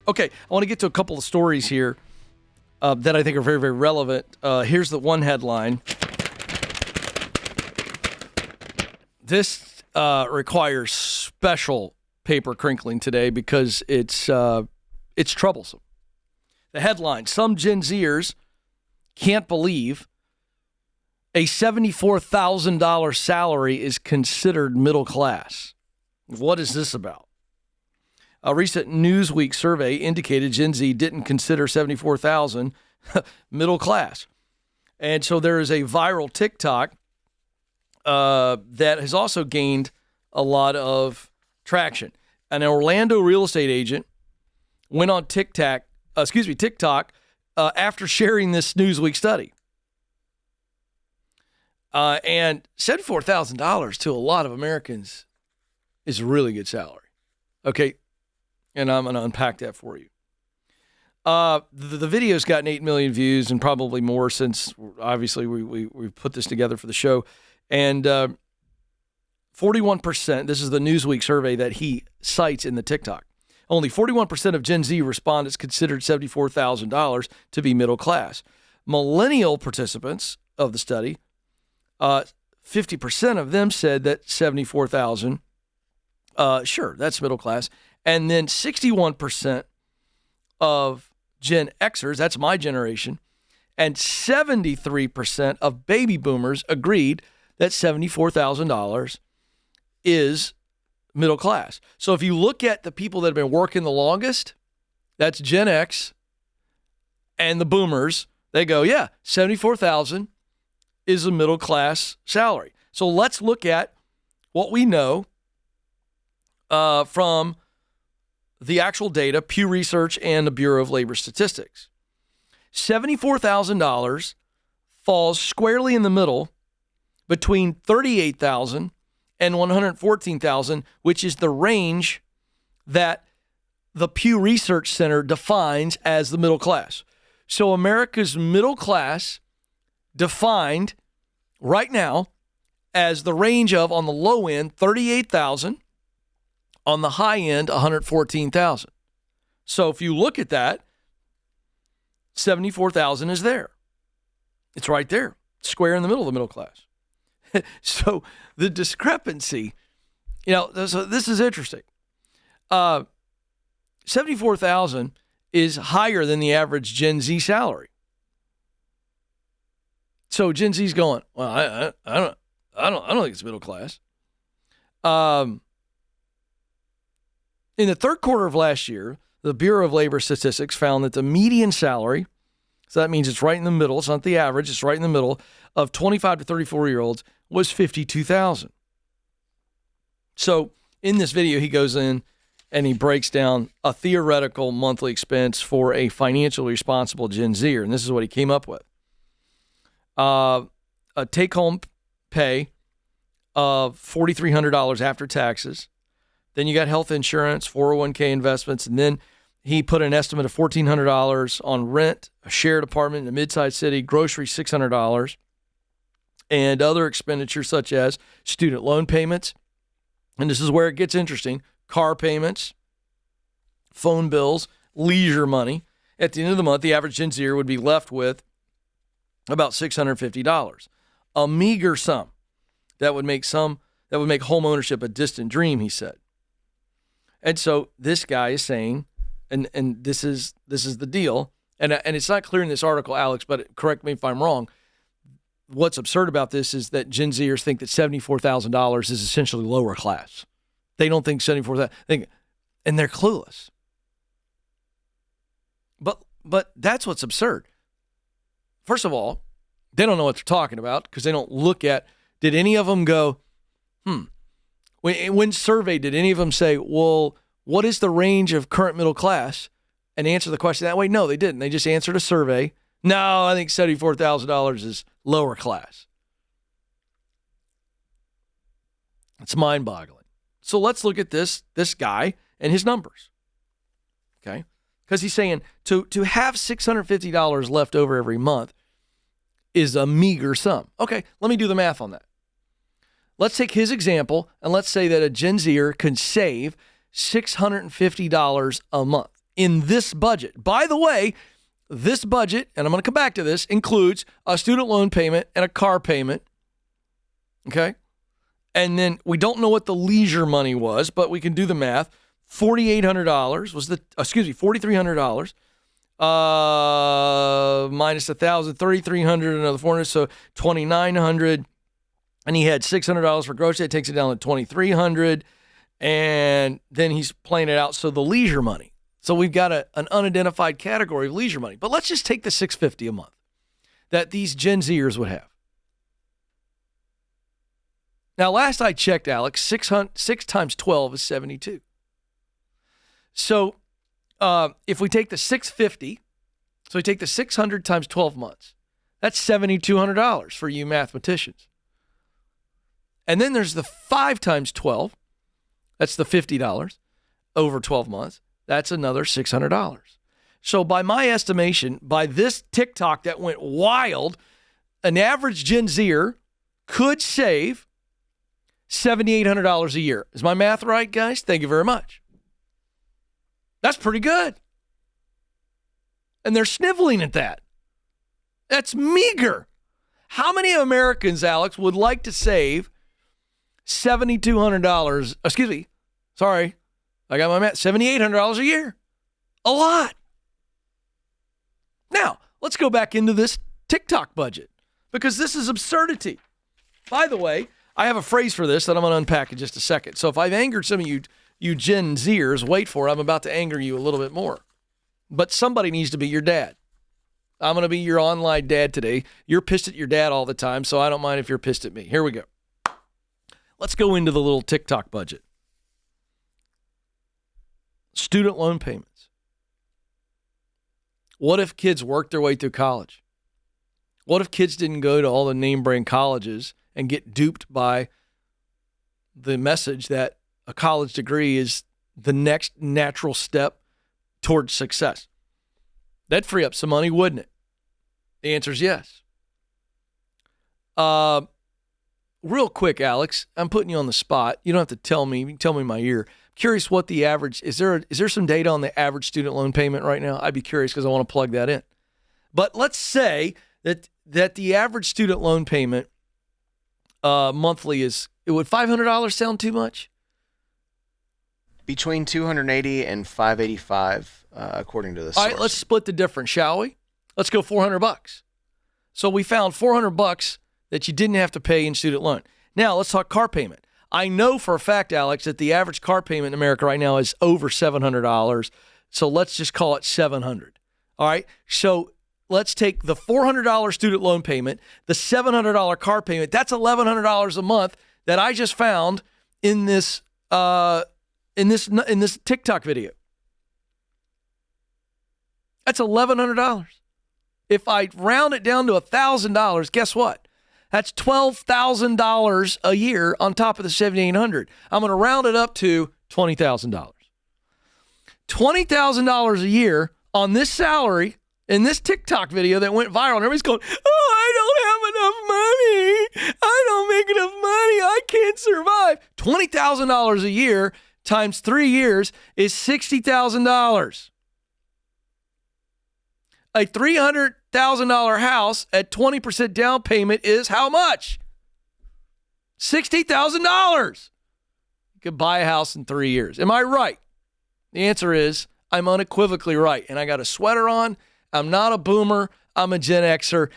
Okay, I want to get to a couple of stories here that I think are very, very relevant. Here's the one headline. This requires special paper crinkling today because it's troublesome. The headline: some Gen Zers can't believe a $74,000 salary is considered middle class. What is this about? A recent Newsweek survey indicated Gen Z didn't consider $74,000 middle class. And so there is a viral TikTok that has also gained a lot of traction. An Orlando real estate agent went on TikTok after sharing this Newsweek study. And $74,000 to a lot of Americans is a really good salary. Okay, and I'm going to unpack that for you. The video's gotten 8 million views and probably more since, obviously, we put this together for the show. And 41%, this is the Newsweek survey that he cites in the TikTok, only 41% of Gen Z respondents considered $74,000 to be middle class. Millennial participants of the study, 50% of them said that $74,000, sure, that's middle class. And then 61% of Gen Xers, that's my generation, and 73% of baby boomers agreed that $74,000 is middle class. So if you look at the people that have been working the longest, that's Gen X and the boomers, they go, yeah, $74,000 is a middle class salary. So let's look at what we know from the actual data, Pew Research and the Bureau of Labor Statistics. $74,000 falls squarely in the middle between $38,000 and $114,000, which is the range that the Pew Research Center defines as the middle class. So America's middle class defined right now as the range of, on the low end, $38,000, on the high end, $114,000. So if you look at that, $74,000 is there. It's right there, square in the middle of the middle class. So the discrepancy, so this is interesting. $74,000 is higher than the average Gen Z salary. So Gen Z's going, well, I don't think it's middle class. In the third quarter of last year, the Bureau of Labor Statistics found that the median salary, so that means it's right in the middle, it's not the average, it's right in the middle, of 25 to 34-year-olds was $52,000. So in this video, he goes in and he breaks down a theoretical monthly expense for a financially responsible Gen Zer, and this is what he came up with. A take-home pay of $4,300 after taxes. Then you got health insurance, 401k investments, and then he put an estimate of $1,400 on rent, a shared apartment in a mid-sized city, groceries $600, and other expenditures such as student loan payments. And this is where it gets interesting: car payments, phone bills, leisure money. At the end of the month, the average Gen Zer would be left with about $650, a meager sum that would make home ownership a distant dream, he said. And so this guy is saying, and this is the deal, and it's not clear in this article, Alex, but correct me if I'm wrong. What's absurd about this is that Gen Zers think that $74,000 is essentially lower class. They don't think $74,000, and they're clueless. But that's what's absurd. First of all, they don't know what they're talking about because they don't look at, did any of them go, When surveyed, did any of them say, well, what is the range of current middle class, and answer the question that way? No, they didn't. They just answered a survey. No, I think $74,000 is lower class. It's mind-boggling. So let's look at this guy and his numbers, okay? Because he's saying to have $650 left over every month is a meager sum. Okay, let me do the math on that. Let's take his example, and let's say that a Gen Zer can save $650 a month in this budget. By the way, this budget, and I'm going to come back to this, includes a student loan payment and a car payment. Okay? And then we don't know what the leisure money was, but we can do the math. $4,300 minus $1,000, $3,300, another $400, so $2,900. And he had $600 for grocery. That takes it down to $2,300. And then he's playing it out. So the leisure money. So we've got an unidentified category of leisure money. But let's just take the $650 a month that these Gen Zers would have. Now, last I checked, Alex, 6 times 12 is 72. So if we take the $650, so we take the 600 times 12 months, that's $7,200 for you mathematicians. And then there's the 5 times 12, that's the $50 over 12 months. That's another $600. So by my estimation, by this TikTok that went wild, an average Gen Zer could save $7,800 a year. Is my math right, guys? Thank you very much. That's pretty good. And they're sniveling at that. That's meager. How many Americans, Alex, would like to save $7,200? Excuse me. Sorry. I got my math. $7,800 a year. A lot. Now, let's go back into this TikTok budget because this is absurdity. By the way, I have a phrase for this that I'm going to unpack in just a second. So if I've angered some of you Gen Zers, wait for it. I'm about to anger you a little bit more. But somebody needs to be your dad. I'm going to be your online dad today. You're pissed at your dad all the time, so I don't mind if you're pissed at me. Here we go. Let's go into the little TikTok budget. Student loan payments. What if kids worked their way through college? What if kids didn't go to all the name brand colleges and get duped by the message that a college degree is the next natural step towards success? That'd free up some money, wouldn't it? The answer is yes. Real quick, Alex, I'm putting you on the spot. You don't have to tell me. You can tell me in my ear. Curious what the average, is there some data on the average student loan payment right now? I'd be curious because I want to plug that in. But let's say that the average student loan payment monthly would $500 sound too much? Between $280 and $585, according to this source. All right, let's split the difference, shall we? Let's go $400. So we found $400 that you didn't have to pay in student loan. Now let's talk car payment. I know for a fact, Alex, that the average car payment in America right now is over $700. So let's just call it $700. All right. So let's take the $400 student loan payment, the $700 car payment. That's $1,100 a month that I just found in this TikTok video. That's $1,100. If I round it down to $1,000, guess what? That's $12,000 a year on top of the $7,800. I'm going to round it up to $20,000. $20,000 a year on this salary in this TikTok video that went viral. And everybody's going, oh, I don't have enough money. I don't make enough money. I can't survive. $20,000 a year times 3 years is $60,000. A $300,000 house at 20% down payment is how much? $60,000. You could buy a house in 3 years. Am I right? The answer is I'm unequivocally right. And I got a sweater on. I'm not a boomer. I'm a Gen Xer.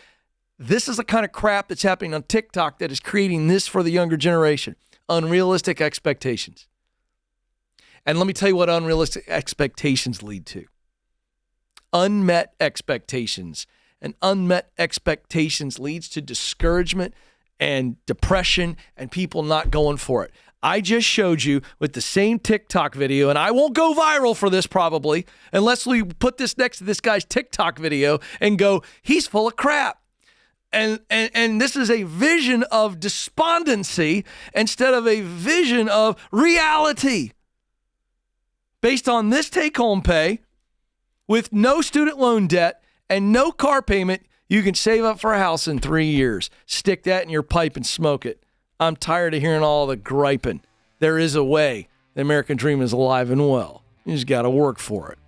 This is the kind of crap that's happening on TikTok that is creating this for the younger generation. Unrealistic expectations. And let me tell you what unrealistic expectations lead to. Unmet expectations. And unmet expectations leads to discouragement and depression and people not going for it. I just showed you with the same TikTok video, and I won't go viral for this probably unless we put this next to this guy's TikTok video and go, he's full of crap. And this is a vision of despondency instead of a vision of reality. Based on this take-home pay, with no student loan debt and no car payment, you can save up for a house in 3 years. Stick that in your pipe and smoke it. I'm tired of hearing all the griping. There is a way. The American dream is alive and well. You just got to work for it.